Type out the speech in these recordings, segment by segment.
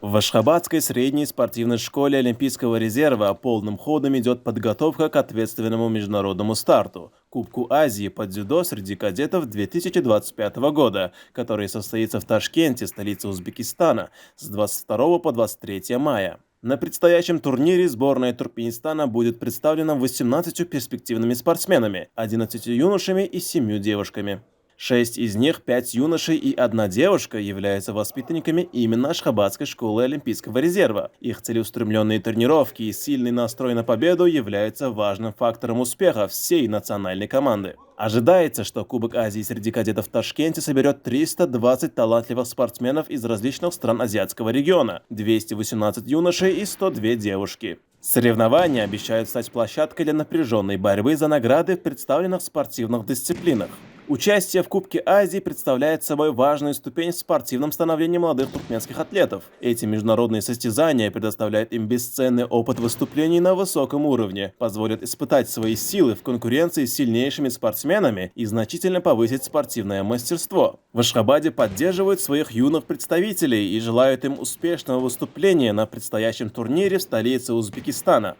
В Ашхабадской средней спортивной школе Олимпийского резерва полным ходом идет подготовка к ответственному международному старту – Кубку Азии по дзюдо среди кадетов 2025 года, который состоится в Ташкенте, столице Узбекистана, с 22 по 23 мая. На предстоящем турнире сборная Туркменистана будет представлена 18 перспективными спортсменами, 11 юношами и 7 девушками. 6 из них, 5 юношей и 1 девушка, являются воспитанниками именно Ашхабадской школы Олимпийского резерва. Их целеустремленные тренировки и сильный настрой на победу являются важным фактором успеха всей национальной команды. Ожидается, что Кубок Азии среди кадетов в Ташкенте соберет 320 талантливых спортсменов из различных стран азиатского региона, 218 юношей и 102 девушки. Соревнования обещают стать площадкой для напряженной борьбы за награды в представленных спортивных дисциплинах. Участие в Кубке Азии представляет собой важную ступень в спортивном становлении молодых туркменских атлетов. Эти международные состязания предоставляют им бесценный опыт выступлений на высоком уровне, позволят испытать свои силы в конкуренции с сильнейшими спортсменами и значительно повысить спортивное мастерство. В Ашхабаде поддерживают своих юных представителей и желают им успешного выступления на предстоящем турнире в столице Узбекистана.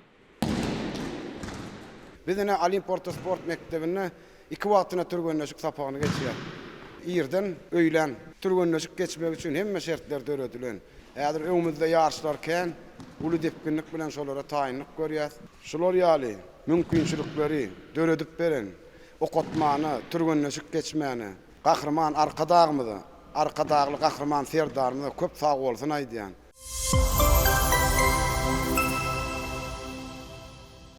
İki wagtyna türgenleşik sapagyny geçýär. Ýerden öýlen türgenleşik geçmek üçin hemme şertler döredilen. Häzir öňümizde ýarşlar ken, uly depkinlik bilen şolara taýinlik görýär. Şolar ýaly mümkinçilikleri döredip beren, okatmany, türgenleşik geçmäni, gahrman arkadagymyzy, arkadagly gahrman serdarymyza köp sag bolsun aýdýan.